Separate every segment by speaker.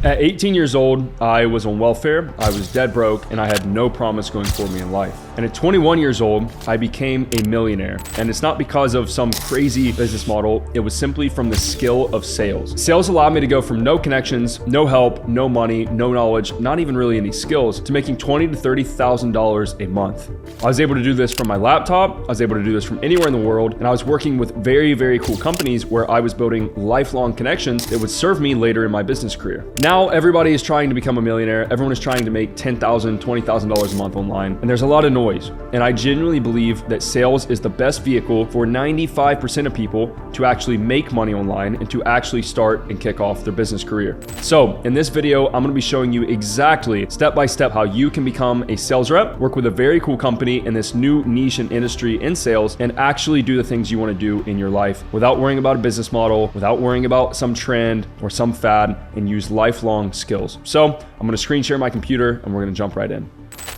Speaker 1: At 18 years old, I was on welfare, I was dead broke, and I had no promise going for me in life. And at 21 years old, I became a millionaire. And it's not because of some crazy business model, it was simply from the skill of sales. Sales allowed me to go from no connections, no help, no money, no knowledge, not even really any skills, to making $20,000 to $30,000 a month. I was able to do this from my laptop, I was able to do this from anywhere in the world, and I was working with very, very cool companies where I was building lifelong connections that would serve me later in my business career. Now everybody is trying to become a millionaire. Everyone is trying to make $10,000, $20,000 a month online, and there's a lot of noise. And I genuinely believe that sales is the best vehicle for 95% of people to actually make money online and to actually start and kick off their business career. So in this video, I'm gonna be showing you exactly step-by-step how you can become a sales rep, work with a very cool company in this new niche and industry in sales, and actually do the things you wanna do in your life without worrying about a business model, without worrying about some trend or some fad, and use lifelong skills. So I'm gonna screen share my computer and we're gonna jump right in.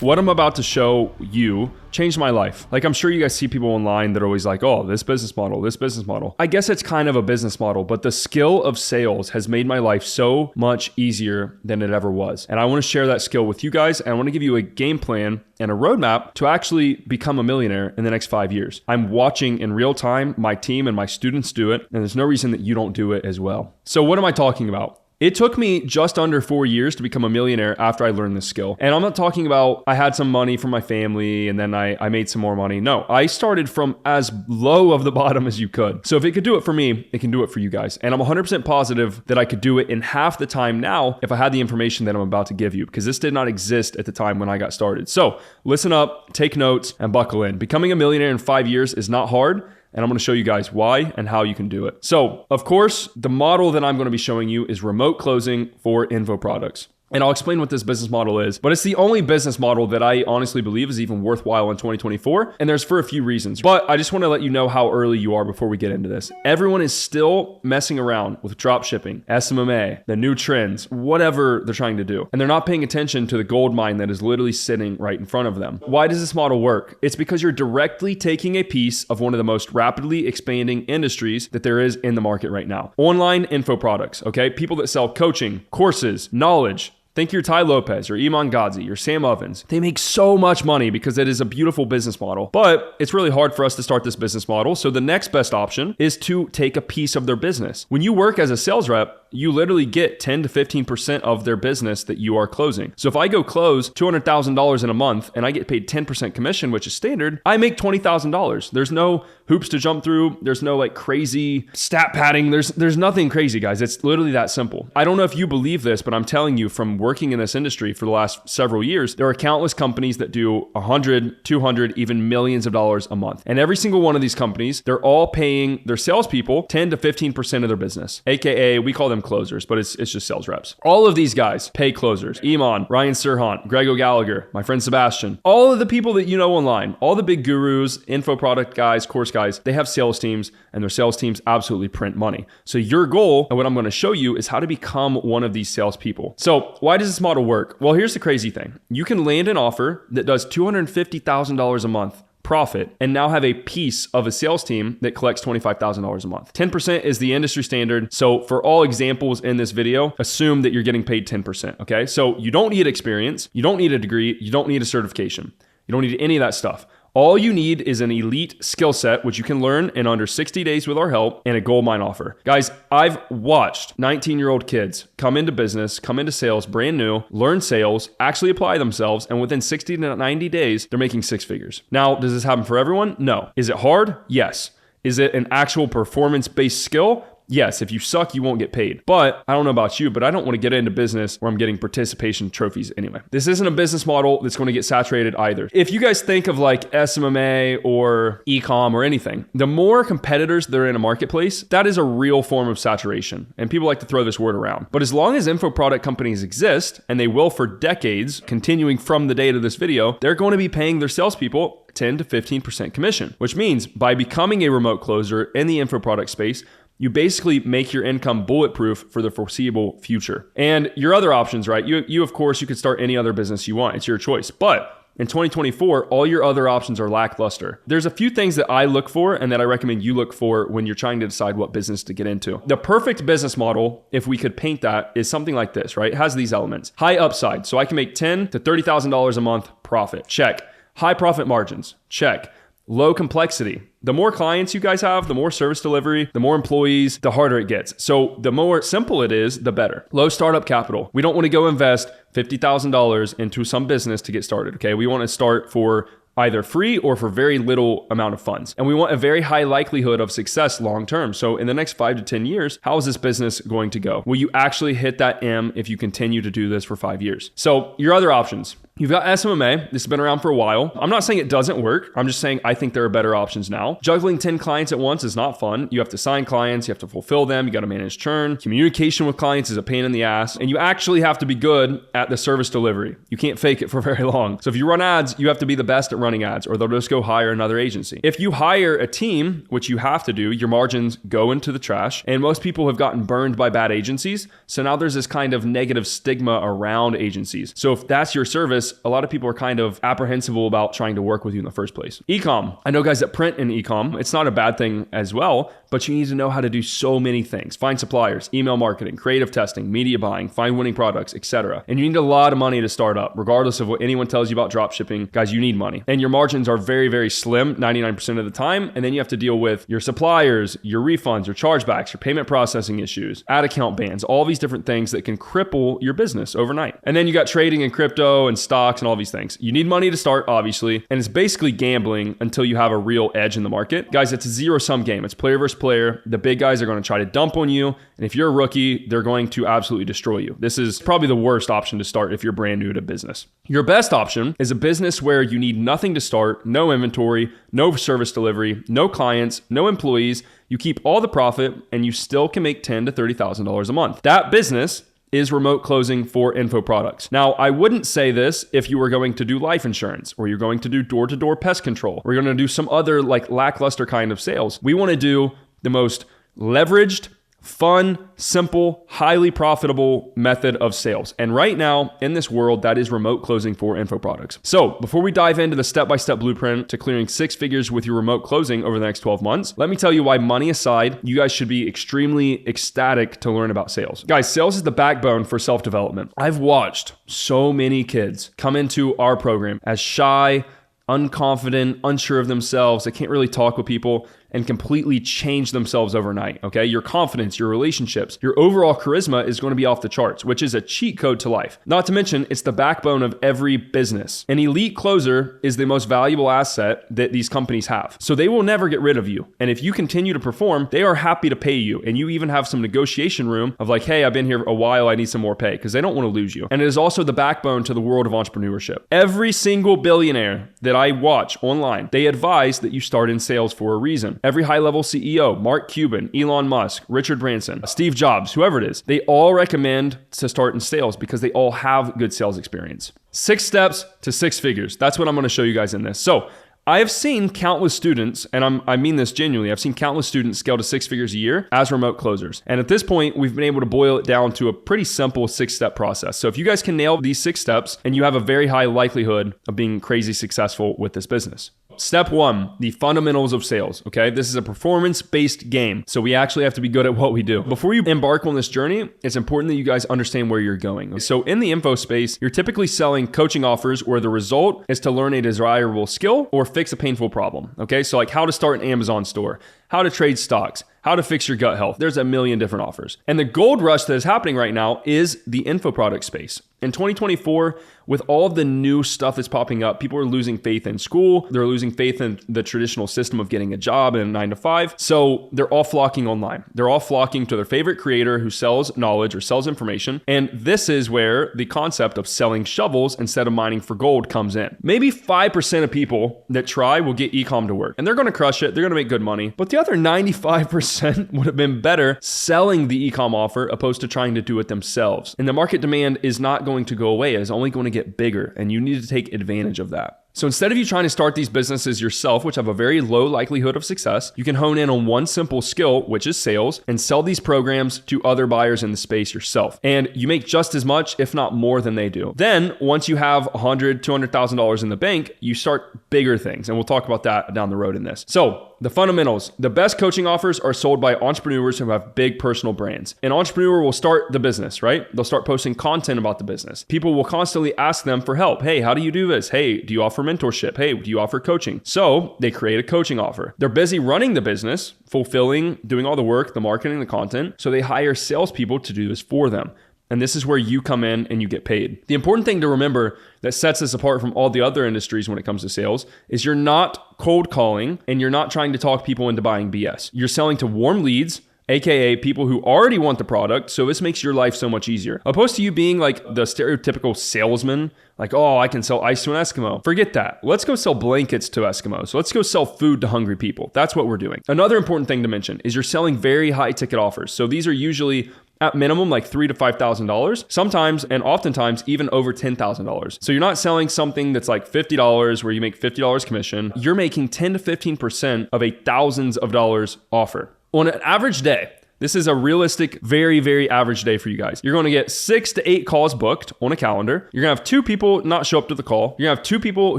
Speaker 1: What I'm about to show you changed my life. Like, I'm sure you guys see people online that are always like, oh, this business model, this business model. I guess it's kind of a business model, but the skill of sales has made my life so much easier than it ever was. And I want to share that skill with you guys. And I want to give you a game plan and a roadmap to actually become a millionaire in the next 5 years. I'm watching in real time my team and my students do it, and there's no reason that you don't do it as well. So what am I talking about? It took me just under 4 years to become a millionaire after I learned this skill. And I'm not talking about I had some money from my family and then I made some more money. No, I started from as low of the bottom as you could. So if it could do it for me, it can do it for you guys. And I'm 100% positive that I could do it in half the time now if I had the information that I'm about to give you, because this did not exist at the time when I got started. So listen up, take notes, and buckle in. Becoming a millionaire in 5 years is not hard. And I'm going to show you guys why and how you can do it. So, of course, the model that I'm going to be showing you is remote closing for info products. And I'll explain what this business model is, but it's the only business model that I honestly believe is even worthwhile in 2024. And there's for a few reasons, but I just want to let you know how early you are before we get into this. Everyone is still messing around with drop shipping, SMMA, the new trends, whatever they're trying to do. And they're not paying attention to the gold mine that is literally sitting right in front of them. Why does this model work? It's because you're directly taking a piece of one of the most rapidly expanding industries that there is in the market right now. Online info products, okay? People that sell coaching, courses, knowledge. Think your Ty Lopez, your Iman Gadzhi, your Sam Ovens. They make so much money because it is a beautiful business model, but it's really hard for us to start this business model. So the next best option is to take a piece of their business. When you work as a sales rep, you literally get 10 to 15% of their business that you are closing. So if I go close $200,000 in a month and I get paid 10% commission, which is standard, I make $20,000. There's no hoops to jump through. There's no like crazy stat padding. There's nothing crazy, guys. It's literally that simple. I don't know if you believe this, but I'm telling you, from working in this industry for the last several years, there are countless companies that do 100, 200, even millions of dollars a month. And every single one of these companies, they're all paying their salespeople 10 to 15% of their business. AKA, we call them closers, but it's just sales reps. All of these guys pay closers. Iman, Ryan Serhant, Greg O'Gallagher, my friend Sebastian, all of the people that you know online, all the big gurus, info product guys, course guys, they have sales teams, and their sales teams absolutely print money. So your goal, and what I'm going to show you, is how to become one of these salespeople. So why does this model work? Well, here's the crazy thing. You can land an offer that does $250,000 a month profit and now have a piece of a sales team that collects $25,000 a month. 10% is the industry standard. So for all examples in this video, assume that you're getting paid 10%. Okay. So you don't need experience. You don't need a degree. You don't need a certification. You don't need any of that stuff. All you need is an elite skill set, which you can learn in under 60 days with our help, and a gold mine offer. Guys, I've watched 19-year-old kids come into business, come into sales, brand new, learn sales, actually apply themselves, and within 60 to 90 days, they're making six figures. Now, does this happen for everyone? No. Is it hard? Yes. Is it an actual performance-based skill? Yes, if you suck, you won't get paid. But I don't know about you, but I don't want to get into business where I'm getting participation trophies anyway. This isn't a business model that's going to get saturated either. If you guys think of like SMMA or e-com or anything, the more competitors that are in a marketplace, that is a real form of saturation. And people like to throw this word around. But as long as info product companies exist, and they will for decades, continuing from the date of this video, they're going to be paying their salespeople 10 to 15% commission, which means by becoming a remote closer in the info product space, you basically make your income bulletproof for the foreseeable future. And your other options, right? You of course, you could start any other business you want. It's your choice. But In 2024, all your other options are lackluster. There's a few things that I look for and that I recommend you look for when you're trying to decide what business to get into. The perfect business model, if we could paint that, is something like this, right? It has these elements. High upside, so I can make $10,000 to $30,000 a month profit. Check. High profit margins. Check. Low complexity. The more clients you guys have, the more service delivery, the more employees, the harder it gets. So the more simple it is, the better. Low startup capital. We don't want to go invest $50,000 into some business to get started, okay? We want to start for either free or for very little amount of funds. And we want a very high likelihood of success long-term. So in the next 5 to 10 years, how is this business going to go? Will you actually hit that M if you continue to do this for 5 years? So your other options. You've got SMMA. This has been around for a while. I'm not saying it doesn't work. I'm just saying I think there are better options now. Juggling 10 clients at once is not fun. You have to sign clients. You have to fulfill them. You got to manage churn. Communication with clients is a pain in the ass. And you actually have to be good at the service delivery. You can't fake it for very long. So if you run ads, you have to be the best at running ads or they'll just go hire another agency. If you hire a team, which you have to do, your margins go into the trash. And most people have gotten burned by bad agencies. So now there's this kind of negative stigma around agencies. So if that's your service, a lot of people are kind of apprehensive about trying to work with you in the first place. Ecom. I know guys that print in ecom. It's not a bad thing as well, but you need to know how to do so many things. Find suppliers, email marketing, creative testing, media buying, find winning products, etc. And you need a lot of money to start up. Regardless of what anyone tells you about drop shipping, guys, you need money. And your margins are very, very slim 99% of the time. And then you have to deal with your suppliers, your refunds, your chargebacks, your payment processing issues, ad account bans, all these different things that can cripple your business overnight. And then you got trading in crypto and stocks and all these things. You need money to start, obviously, and it's basically gambling until you have a real edge in the market. Guys, it's a zero-sum game. It's player versus player. The big guys are going to try to dump on you, and if you're a rookie, they're going to absolutely destroy you. This is probably the worst option to start if you're brand new to business. Your best option is a business where you need nothing to start, no inventory, no service delivery, no clients, no employees. You keep all the profit, and you still can make $10,000 to $30,000 a month. That business is remote closing for info products. Now, I wouldn't say this if you were going to do life insurance or you're going to do door-to-door pest control or you're going to do some other like lackluster kind of sales. We want to do the most leveraged, fun, simple, highly profitable method of sales. And right now in this world, that is remote closing for info products. So before we dive into the step-by-step blueprint to clearing 6 figures with your remote closing over the next 12 months, let me tell you why, money aside, you guys should be extremely ecstatic to learn about sales. Guys, sales is the backbone for self-development. I've watched so many kids come into our program as shy, unconfident, unsure of themselves. They can't really talk with people and completely change themselves overnight, okay? Your confidence, your relationships, your overall charisma is going to be off the charts, which is a cheat code to life. Not to mention, it's the backbone of every business. An elite closer is the most valuable asset that these companies have. So they will never get rid of you. And if you continue to perform, they are happy to pay you. And you even have some negotiation room of like, hey, I've been here a while, I need some more pay, because they don't want to lose you. And it is also the backbone to the world of entrepreneurship. Every single billionaire that I watch online, they advise that you start in sales for a reason. Every high-level CEO, Mark Cuban, Elon Musk, Richard Branson, Steve Jobs, whoever it is, they all recommend to start in sales because they all have good sales experience. 6 steps to 6 figures. That's what I'm going to show you guys in this. So I have seen countless students, and I mean this genuinely, I've seen countless students scale to 6 figures a year as remote closers. And at this point, we've been able to boil it down to a pretty simple 6-step process. So if you guys can nail these 6 steps, and you have a very high likelihood of being crazy successful with this business. Step 1, the fundamentals of sales, okay? This is a performance-based game, so we actually have to be good at what we do. Before you embark on this journey, it's important that you guys understand where you're going. So in the info space, you're typically selling coaching offers where the result is to learn a desirable skill or fix a painful problem, okay? So like how to start an Amazon store, how to trade stocks, how to fix your gut health. There's a million different offers. And the gold rush that is happening right now is the info product space. In 2024, with all of the new stuff that's popping up, people are losing faith in school. They're losing faith in the traditional system of getting a job in a 9 to 5. So they're all flocking online. They're all flocking to their favorite creator who sells knowledge or sells information. And this is where the concept of selling shovels instead of mining for gold comes in. Maybe 5% of people that try will get ecom to work. And they're going to crush it. They're going to make good money. But the other 95% would have been better selling the ecom offer opposed to trying to do it themselves. And the market demand is not going to go away. It is only going to get bigger, and you need to take advantage of that. So instead of you trying to start these businesses yourself, which have a very low likelihood of success, you can hone in on one simple skill, which is sales, and sell these programs to other buyers in the space yourself. And you make just as much, if not more than they do. Then once you have $100,000, $200,000 in the bank, you start bigger things. And we'll talk about that down the road in this. So the fundamentals, the best coaching offers are sold by entrepreneurs who have big personal brands. An entrepreneur will start the business, right? They'll start posting content about the business. People will constantly ask them for help. Hey, how do you do this? Hey, do you offer mentorship? Hey, do you offer coaching? So they create a coaching offer. They're busy running the business, fulfilling, doing all the work, the marketing, the content. So they hire salespeople to do this for them. And this is where you come in and you get paid. The important thing to remember that sets us apart from all the other industries when it comes to sales is you're not cold calling and you're not trying to talk people into buying BS. You're selling to warm leads, AKA people who already want the product. So this makes your life so much easier. Opposed to you being like the stereotypical salesman, like, oh, I can sell ice to an Eskimo. Forget that. Let's go sell blankets to Eskimos. Let's go sell food to hungry people. That's what we're doing. Another important thing to mention is you're selling very high ticket offers. So these are usually at minimum like $3,000 to $5,000, sometimes and oftentimes even over $10,000. So you're not selling something that's like $50 where you make $50 commission. You're making 10 to 15% of a thousands of dollars offer. On an average day, this is a realistic, very, very average day for you guys. You're going to get 6 to 8 calls booked on a calendar. You're going to have 2 people not show up to the call. You're going to have 2 people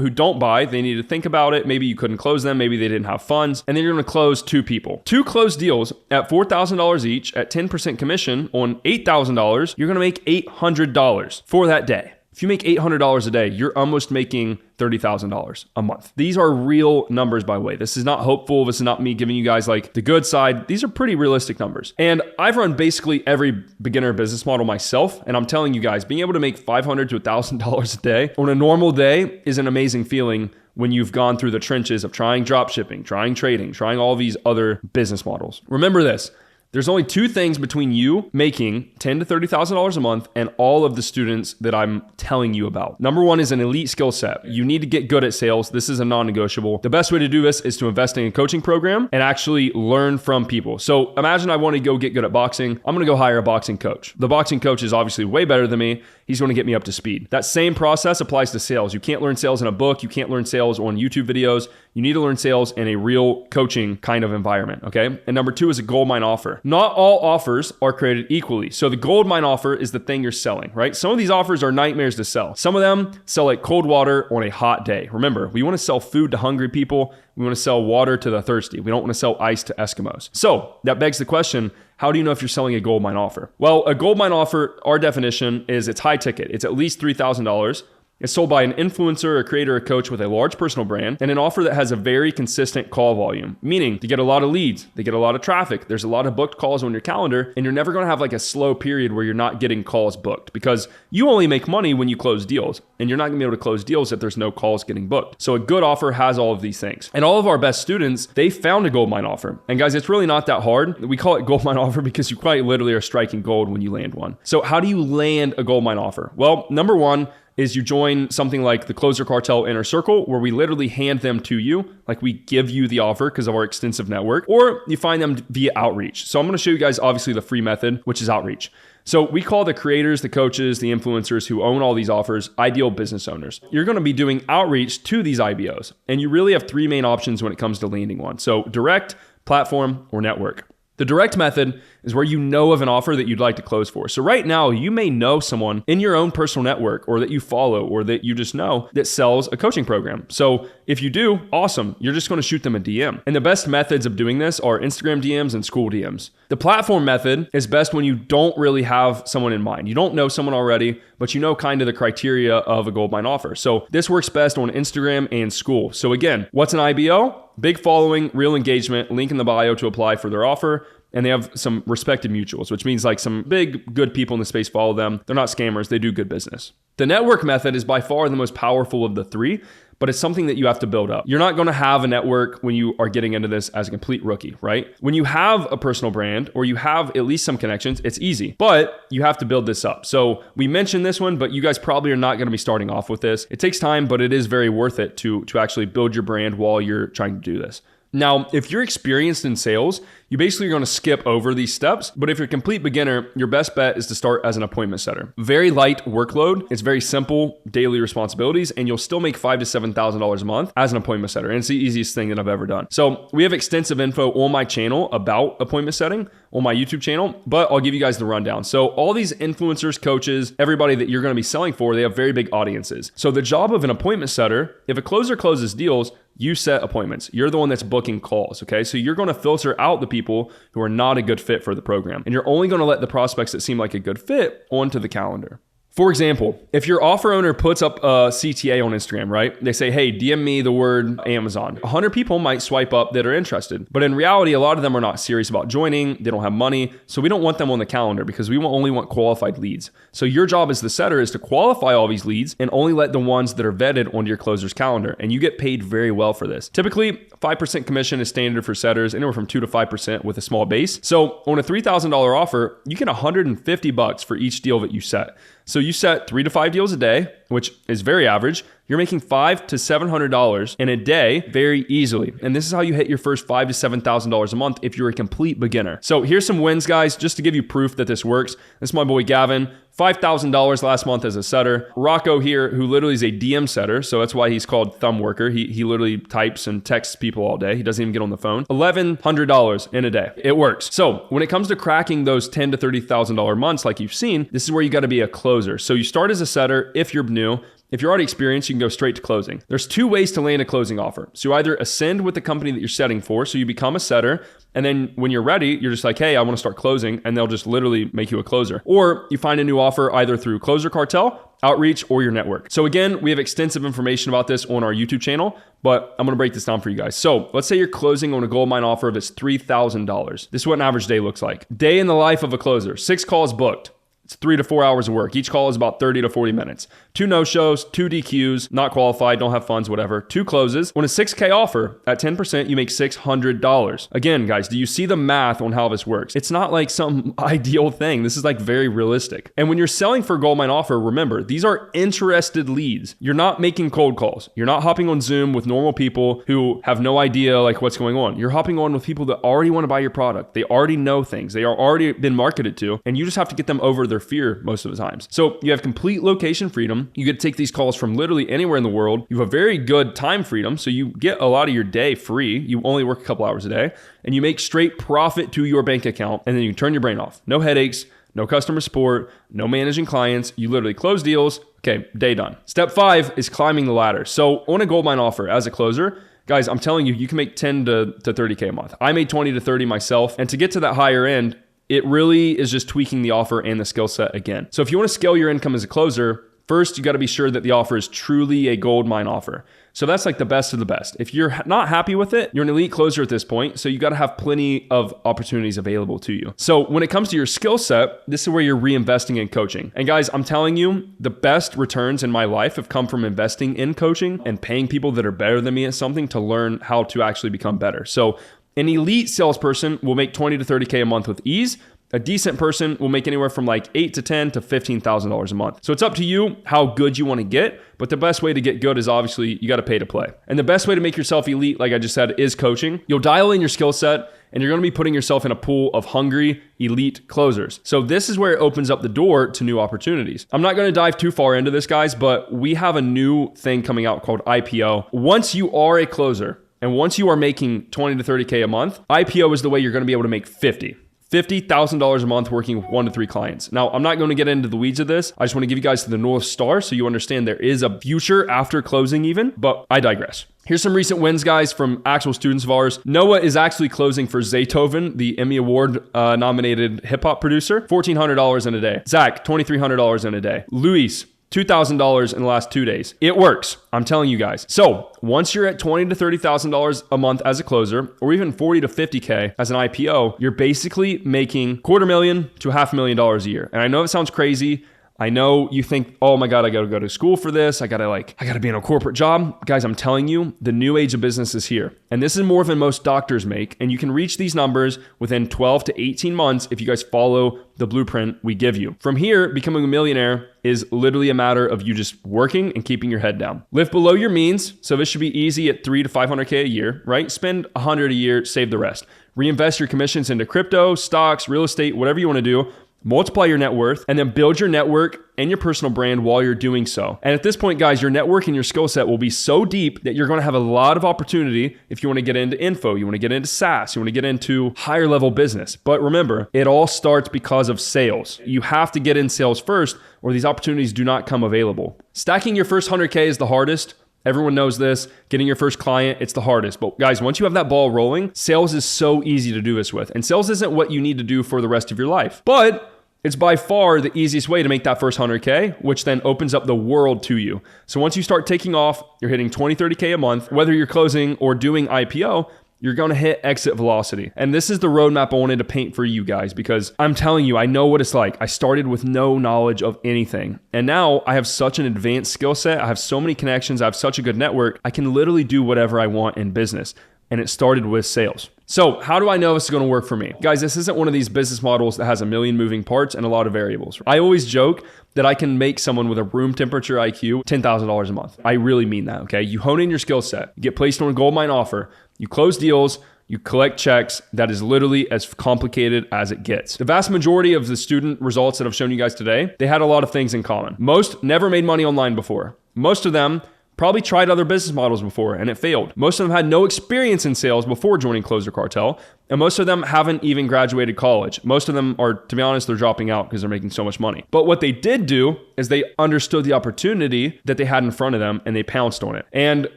Speaker 1: who don't buy. They need to think about it. Maybe you couldn't close them. Maybe they didn't have funds. And then you're going to close 2 people. 2 closed deals at $4,000 each at 10% commission on $8,000. You're going to make $800 for that day. If you make $800 a day, you're almost making $30,000 a month. These are real numbers, by the way. This is not hopeful. This is not me giving you guys like the good side. These are pretty realistic numbers. And I've run basically every beginner business model myself. And I'm telling you guys, being able to make $500 to $1,000 a day on a normal day is an amazing feeling when you've gone through the trenches of trying drop shipping, trying trading, trying all these other business models. Remember this. There's only 2 things between you making $10,000 to $30,000 a month and all of the students that I'm telling you about. Number 1 is an elite skill set. You need to get good at sales. This is a non-negotiable. The best way to do this is to invest in a coaching program and actually learn from people. So imagine I want to go get good at boxing. I'm going to go hire a boxing coach. The boxing coach is obviously way better than me. He's going to get me up to speed. That same process applies to sales. You can't learn sales in a book. You can't learn sales on YouTube videos. You need to learn sales in a real coaching kind of environment, okay? And number 2 is a gold mine offer. Not all offers are created equally. So the gold mine offer is the thing you're selling, right? Some of these offers are nightmares to sell. Some of them sell like cold water on a hot day. Remember, we want to sell food to hungry people. We want to sell water to the thirsty. We don't want to sell ice to Eskimos. So that begs the question, how do you know if you're selling a gold mine offer? Well, a gold mine offer, our definition is it's high ticket. It's at least $3,000. It's sold by an influencer, a creator, a coach with a large personal brand, and an offer that has a very consistent call volume, meaning you get a lot of leads, they get a lot of traffic, there's a lot of booked calls on your calendar, and you're never going to have like a slow period where you're not getting calls booked because you only make money when you close deals, and you're not going to be able to close deals if there's no calls getting booked. So a good offer has all of these things. And all of our best students, they found a gold mine offer. And guys, it's really not that hard. We call it gold mine offer because you quite literally are striking gold when you land one. So how do you land a gold mine offer? Well, number 1, is you join something like the Closer Cartel Inner Circle, where we literally hand them to you, like we give you the offer because of our extensive network, or you find them via outreach. So I'm going to show you guys obviously the free method, which is outreach. So we call the creators, the coaches, the influencers who own all these offers ideal business owners. You're going to be doing outreach to these IBOs, and you really have 3 main options when it comes to landing one. So direct, platform, or network. The direct method is where you know of an offer that you'd like to close for. So right now, you may know someone in your own personal network or that you follow or that you just know that sells a coaching program. So if you do, awesome. You're just going to shoot them a DM. And the best methods of doing this are Instagram DMs and school DMs. The platform method is best when you don't really have someone in mind. You don't know someone already, but you know kind of the criteria of a gold mine offer. So this works best on Instagram and school. So again, what's an IBO? Big following, real engagement, link in the bio to apply for their offer. And they have some respected mutuals, which means like some big, good people in the space follow them. They're not scammers. They do good business. The network method is by far the most powerful of the 3, but it's something that you have to build up. You're not going to have a network when you are getting into this as a complete rookie, right? When you have a personal brand or you have at least some connections, it's easy, but you have to build this up. So we mentioned this one, but you guys probably are not going to be starting off with this. It takes time, but it is very worth it to actually build your brand while you're trying to do this. Now, if you're experienced in sales, you basically are going to skip over these steps. But if you're a complete beginner, your best bet is to start as an appointment setter. Very light workload. It's very simple daily responsibilities, and you'll still make $5,000 to $7,000 a month as an appointment setter. And it's the easiest thing that I've ever done. So we have extensive info on my channel about appointment setting on my YouTube channel, but I'll give you guys the rundown. So all these influencers, coaches, everybody that you're going to be selling for, they have very big audiences. So the job of an appointment setter, if a closer closes deals, you set appointments. You're the one that's booking calls, okay? So you're going to filter out the people who are not a good fit for the program. And you're only going to let the prospects that seem like a good fit onto the calendar. For example, if your offer owner puts up a CTA on Instagram, right? They say, hey, DM me the word Amazon. 100 people might swipe up that are interested. But in reality, a lot of them are not serious about joining. They don't have money. So we don't want them on the calendar because we only want qualified leads. So your job as the setter is to qualify all these leads and only let the ones that are vetted onto your closer's calendar. And you get paid very well for this. Typically, 5% commission is standard for setters, anywhere from 2 to 5% with a small base. So on a $3,000 offer, you get $150 for each deal that you set. So you set 3 to 5 deals a day, which is very average. You're making $500 to $700 in a day very easily. And this is how you hit your first $5,000 to $7,000 a month if you're a complete beginner. So here's some wins, guys, just to give you proof that this works. This is my boy Gavin. $5,000 last month as a setter. Rocco here, who literally is a DM setter, so that's why he's called Thumb Worker. He literally types and texts people all day. He doesn't even get on the phone. $1,100 in a day. It works. So when it comes to cracking those $10,000 to $30,000 months like you've seen, this is where you got to be a closer. So you start as a setter if you're new. If you're already experienced, you can go straight to closing. There's 2 ways to land a closing offer. So you either ascend with the company that you're setting for, so you become a setter, and then when you're ready, you're just like, hey, I want to start closing, and they'll just literally make you a closer. Or you find a new offer either through Closer Cartel, outreach, or your network. So again, we have extensive information about this on our YouTube channel, but I'm going to break this down for you guys. So let's say you're closing on a goldmine offer that's $3,000. This is what an average day looks like. Day in the life of a closer, 6 calls booked. It's 3 to 4 hours of work. Each call is about 30 to 40 minutes. 2 no-shows, 2 DQs, not qualified, don't have funds, whatever. 2 closes. On a $6K offer, at 10%, you make $600. Again, guys, do you see the math on how this works? It's not like some ideal thing. This is like very realistic. And when you're selling for a goldmine offer, remember, these are interested leads. You're not making cold calls. You're not hopping on Zoom with normal people who have no idea like what's going on. You're hopping on with people that already want to buy your product. They already know things. They are already been marketed to, and you just have to get them over their fear most of the times. So you have complete location freedom. You get to take these calls from literally anywhere in the world. You have a very good time freedom. So you get a lot of your day free. You only work a couple hours a day, and you make straight profit to your bank account, and then you can turn your brain off. No headaches, no customer support, no managing clients. You literally close deals. Okay, day done. Step 5 is climbing the ladder. So on a goldmine offer as a closer, guys, I'm telling you, you can make 10 to 30K a month. I made 20 to 30 myself. And to get to that higher end, it really is just tweaking the offer and the skill set again. So if you want to scale your income as a closer, first, you got to be sure that the offer is truly a gold mine offer. So that's like the best of the best. If you're not happy with it, you're an elite closer at this point. So you got to have plenty of opportunities available to you. So when it comes to your skill set, this is where you're reinvesting in coaching. And guys, I'm telling you, the best returns in my life have come from investing in coaching and paying people that are better than me at something to learn how to actually become better. So an elite salesperson will make 20 to 30K a month with ease. A decent person will make anywhere from like $8,000 to $10,000 to $15,000 a month. So it's up to you how good you want to get, but the best way to get good is obviously you got to pay to play. And the best way to make yourself elite, like I just said, is coaching. You'll dial in your skill set, and you're going to be putting yourself in a pool of hungry, elite closers. So this is where it opens up the door to new opportunities. I'm not going to dive too far into this, guys, but we have a new thing coming out called IPO. Once you are a closer, and once you are making 20 to 30K a month, IPO is the way you're going to be able to make $50,000 a month working with 1 to 3 clients. Now, I'm not going to get into the weeds of this. I just want to give you guys the North Star so you understand there is a future after closing even, but I digress. Here's some recent wins, guys, from actual students of ours. Noah is actually closing for Zaytoven, the Emmy Award nominated hip hop producer, $1,400 in a day. Zach, $2,300 in a day. Luis, $2,000 in the last 2 days. It works. I'm telling you guys. So once you're at $20,000 to $30,000 a month as a closer, or even $40,000 to $50K as an IPO, you're basically making $250,000 to $500,000 a year. And I know it sounds crazy. I know you think, oh my God, I got to go to school for this. I got to be in a corporate job. Guys, I'm telling you, the new age of business is here. And this is more than most doctors make. And you can reach these numbers within 12 to 18 months if you guys follow the blueprint we give you. From here, becoming a millionaire is literally a matter of you just working and keeping your head down. Live below your means. So this should be easy at 300 to 500K a year, right? Spend 100 a year, save the rest. Reinvest your commissions into crypto, stocks, real estate, whatever you want to do. Multiply your net worth and then build your network and your personal brand while you're doing so. And at this point, guys, your network and your skill set will be so deep that you're going to have a lot of opportunity if you want to get into info, you want to get into SaaS, you want to get into higher level business. But remember, it all starts because of sales. You have to get in sales first or these opportunities do not come available. Stacking your first 100K is the hardest. Everyone knows this. Getting your first client, it's the hardest. But guys, once you have that ball rolling, sales is so easy to do this with. And sales isn't what you need to do for the rest of your life. But it's by far the easiest way to make that first 100K, which then opens up the world to you. So once you start taking off, you're hitting 20, 30K a month, whether you're closing or doing IPO, you're going to hit exit velocity. And this is the roadmap I wanted to paint for you guys because I'm telling you, I know what it's like. I started with no knowledge of anything. And now I have such an advanced skill set. I have so many connections. I have such a good network. I can literally do whatever I want in business. And it started with sales. So how do I know this is going to work for me? Guys, this isn't one of these business models that has a million moving parts and a lot of variables. I always joke that I can make someone with a room temperature IQ $10,000 a month. I really mean that, okay? You hone in your skill set, you get placed on a gold mine offer, you close deals, you collect checks. That is literally as complicated as it gets. The vast majority of the student results that I've shown you guys today, they had a lot of things in common. Most never made money online before. Most of them probably tried other business models before and it failed. Most of them had no experience in sales before joining Closer Cartel. And most of them haven't even graduated college. Most of them are, to be honest, they're dropping out because they're making so much money. But what they did do is they understood the opportunity that they had in front of them and they pounced on it. And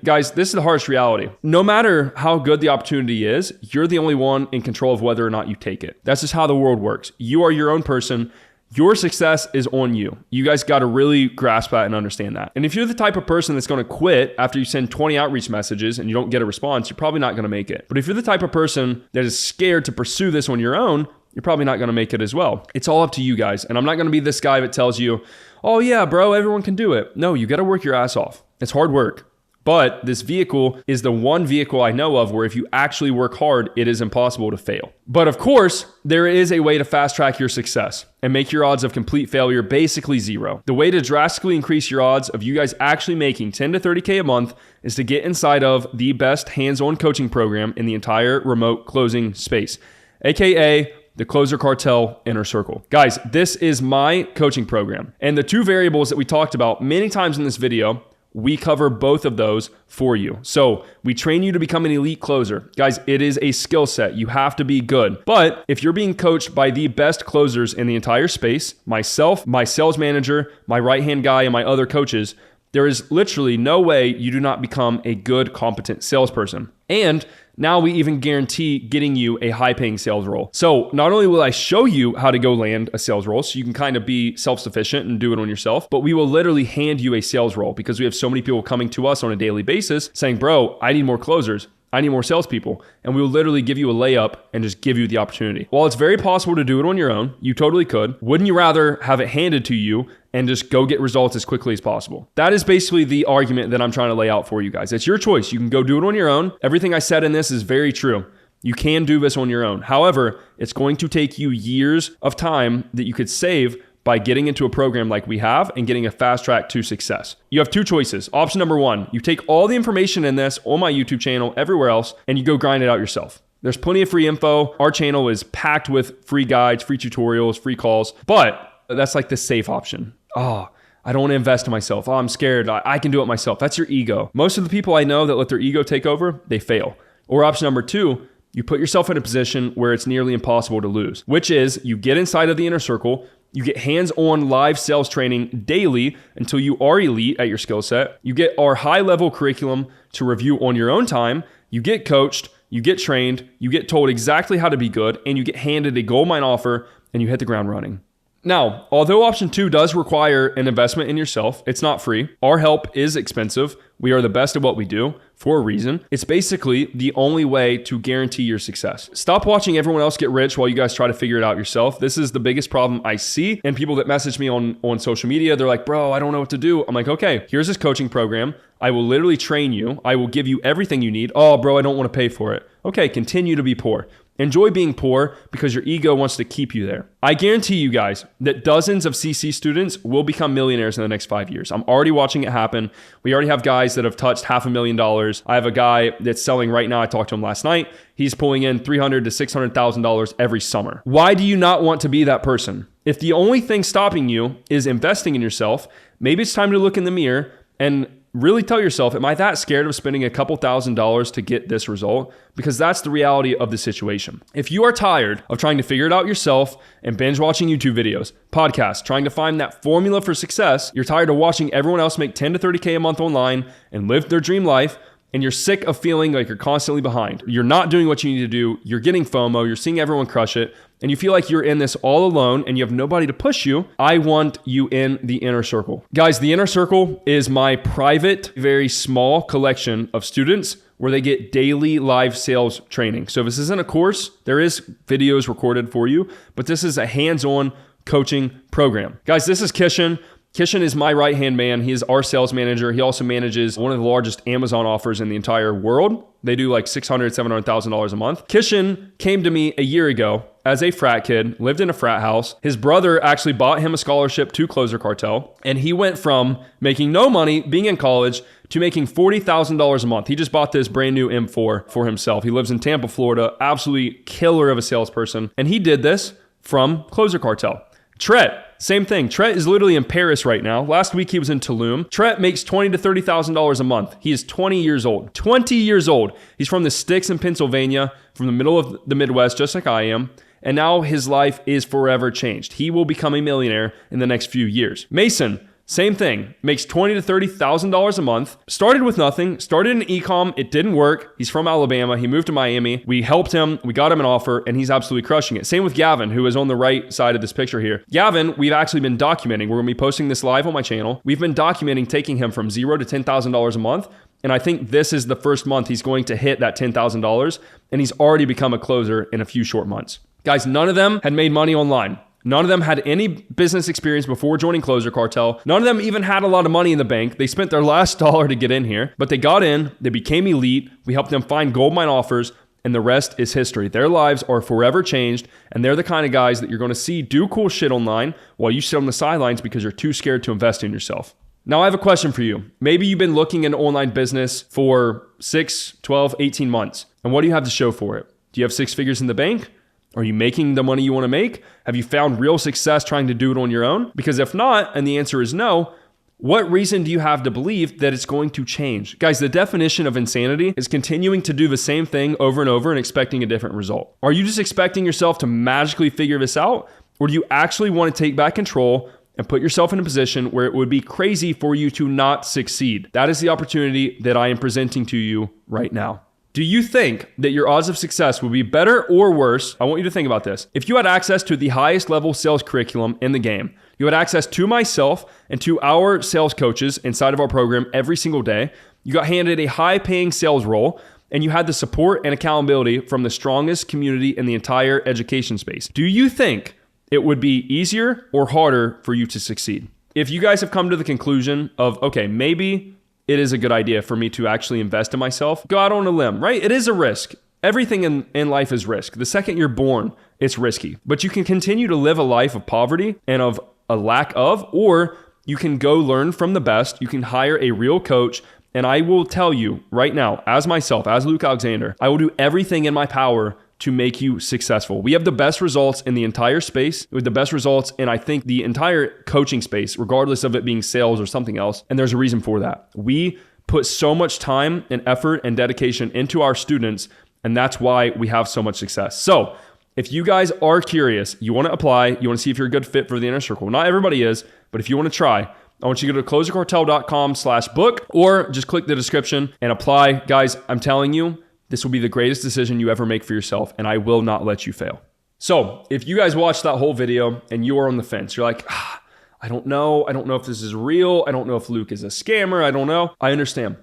Speaker 1: guys, this is the harsh reality. No matter how good the opportunity is, you're the only one in control of whether or not you take it. That's just how the world works. You are your own person. Your success is on you. You guys got to really grasp that and understand that. And if you're the type of person that's going to quit after you send 20 outreach messages and you don't get a response, you're probably not going to make it. But if you're the type of person that is scared to pursue this on your own, you're probably not going to make it as well. It's all up to you guys. And I'm not going to be this guy that tells you, oh yeah, bro, everyone can do it. No, you got to work your ass off. It's hard work. But this vehicle is the one vehicle I know of where if you actually work hard, it is impossible to fail. But of course, there is a way to fast track your success and make your odds of complete failure basically zero. The way to drastically increase your odds of you guys actually making 10 to 30K a month is to get inside of the best hands-on coaching program in the entire remote closing space, AKA the Closer Cartel Inner Circle. Guys, this is my coaching program. And the two variables that we talked about many times in this video, we cover both of those for you. So we train you to become an elite closer. Guys, it is a skill set. You have to be good. But if you're being coached by the best closers in the entire space, myself, my sales manager, my right-hand guy, and my other coaches, there is literally no way you do not become a good, competent salesperson. And now we even guarantee getting you a high-paying sales role. So not only will I show you how to go land a sales role so you can kind of be self-sufficient and do it on yourself, but we will literally hand you a sales role because we have so many people coming to us on a daily basis saying, bro, I need more closers. I need more salespeople. And we will literally give you a layup and just give you the opportunity. While it's very possible to do it on your own, you totally could. Wouldn't you rather have it handed to you and just go get results as quickly as possible? That is basically the argument that I'm trying to lay out for you guys. It's your choice. You can go do it on your own. Everything I said in this is very true. You can do this on your own. However, it's going to take you years of time that you could save by getting into a program like we have and getting a fast track to success. You have two choices. Option number one, you take all the information in this on my YouTube channel, everywhere else, and you go grind it out yourself. There's plenty of free info. Our channel is packed with free guides, free tutorials, free calls, but that's like the safe option. Oh, I don't want to invest in myself. Oh, I'm scared. I can do it myself. That's your ego. Most of the people I know that let their ego take over, they fail. Or option number two, you put yourself in a position where it's nearly impossible to lose, which is you get inside of the inner circle, you get hands-on live sales training daily until you are elite at your skill set. You get our high-level curriculum to review on your own time. You get coached, you get trained, you get told exactly how to be good, and you get handed a gold mine offer and you hit the ground running. Now, although option 2 does require an investment in yourself, it's not free. Our help is expensive. We are the best at what we do for a reason. It's basically the only way to guarantee your success. Stop watching everyone else get rich while you guys try to figure it out yourself. This is the biggest problem I see. And people that message me on social media, they're like, bro, I don't know what to do. I'm like, okay, here's this coaching program. I will literally train you. I will give you everything you need. Oh, bro, I don't want to pay for it. Okay, continue to be poor. Enjoy being poor because your ego wants to keep you there. I guarantee you guys that dozens of CC students will become millionaires in the next 5 years. I'm already watching it happen. We already have guys that have touched $500,000. I have a guy that's selling right now. I talked to him last night. He's pulling in $300,000 to $600,000 every summer. Why do you not want to be that person? If the only thing stopping you is investing in yourself, maybe it's time to look in the mirror and really tell yourself, am I that scared of spending a couple $1,000s to get this result? Because that's the reality of the situation. If you are tired of trying to figure it out yourself and binge watching YouTube videos, podcasts, trying to find that formula for success, you're tired of watching everyone else make 10 to 30K a month online and live their dream life, and you're sick of feeling like you're constantly behind. You're not doing what you need to do. You're getting FOMO. You're seeing everyone crush it. And you feel like you're in this all alone and you have nobody to push you. I want you in the inner circle. Guys, the inner circle is my private, very small collection of students where they get daily live sales training. So this isn't a course. There is videos recorded for you, but this is a hands-on coaching program. Guys, this is Kishan. Kishan is my right-hand man. He is our sales manager. He also manages one of the largest Amazon offers in the entire world. They do like $600,000, $700,000 a month. Kishan came to me a year ago as a frat kid, lived in a frat house. His brother actually bought him a scholarship to Closer Cartel, and he went from making no money, being in college, to making $40,000 a month. He just bought this brand new M4 for himself. He lives in Tampa, Florida, absolutely killer of a salesperson. And he did this from Closer Cartel. Tret, same thing. Tret is literally in Paris right now. Last week he was in Tulum. Tret makes $20,000 to $30,000 a month. He is 20 years old. 20 years old. He's from the sticks in Pennsylvania, from the middle of the Midwest, just like I am. And now his life is forever changed. He will become a millionaire in the next few years. Mason, same thing. Makes $20,000 to $30,000 a month. Started with nothing. Started in e-com. It didn't work. He's from Alabama. He moved to Miami. We helped him. We got him an offer, and he's absolutely crushing it. Same with Gavin, who is on the right side of this picture here. Gavin, we've actually been documenting. We're going to be posting this live on my channel. We've been documenting taking him from $0 to $10,000 a month. And I think this is the first month he's going to hit that $10,000. And he's already become a closer in a few short months. Guys, none of them had made money online. None of them had any business experience before joining Closer Cartel. None of them even had a lot of money in the bank. They spent their last dollar to get in here, but they got in, they became elite. We helped them find goldmine offers, and the rest is history. Their lives are forever changed, and they're the kind of guys that you're going to see do cool shit online while you sit on the sidelines because you're too scared to invest in yourself. Now, I have a question for you. Maybe you've been looking into online business for 6, 12, 18 months, and what do you have to show for it? Do you have 6 figures in the bank? Are you making the money you want to make? Have you found real success trying to do it on your own? Because if not, and the answer is no, what reason do you have to believe that it's going to change? Guys, the definition of insanity is continuing to do the same thing over and over and expecting a different result. Are you just expecting yourself to magically figure this out? Or do you actually want to take back control and put yourself in a position where it would be crazy for you to not succeed? That is the opportunity that I am presenting to you right now. Do you think that your odds of success would be better or worse? I want you to think about this. If you had access to the highest level sales curriculum in the game, you had access to myself and to our sales coaches inside of our program every single day, you got handed a high paying sales role, and you had the support and accountability from the strongest community in the entire education space. Do you think it would be easier or harder for you to succeed? If you guys have come to the conclusion of, okay, maybe it is a good idea for me to actually invest in myself, go out on a limb, right? It is a risk. Everything in life is risk. The second you're born, it's risky. But you can continue to live a life of poverty and of a lack of, or you can go learn from the best. You can hire a real coach. And I will tell you right now, as myself, as Luke Alexander, I will do everything in my power to make you successful. We have the best results in the entire space, with the best results in, I think, the entire coaching space, regardless of it being sales or something else. And there's a reason for that. We put so much time and effort and dedication into our students, and that's why we have so much success. So if you guys are curious, you want to apply, you want to see if you're a good fit for the inner circle. Not everybody is, but if you want to try, I want you to go to closercartel.com/book, or just click the description and apply. Guys, I'm telling you, this will be the greatest decision you ever make for yourself, and I will not let you fail. So if you guys watched that whole video and you are on the fence, you're like, I don't know if this is real. I don't know if Luke is a scammer. I don't know. I understand.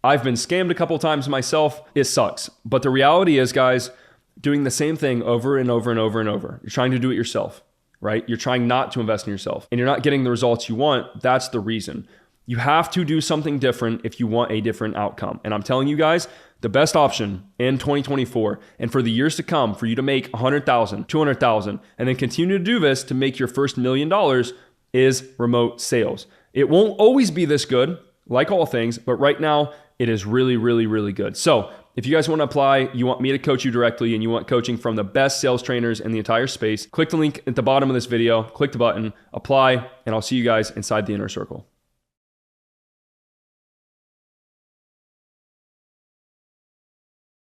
Speaker 1: I've been scammed a couple times myself. It sucks. But the reality is, guys, doing the same thing over and over and over and over. You're trying to do it yourself, right? You're trying not to invest in yourself and you're not getting the results you want. That's the reason. You have to do something different if you want a different outcome. And I'm telling you guys, the best option in 2024 and for the years to come for you to make 100,000, 200,000, and then continue to do this to make your first $1 million is remote sales. It won't always be this good, like all things, but right now it is really, really, really good. So if you guys want to apply, you want me to coach you directly, and you want coaching from the best sales trainers in the entire space, click the link at the bottom of this video, click the button, apply, and I'll see you guys inside the inner circle.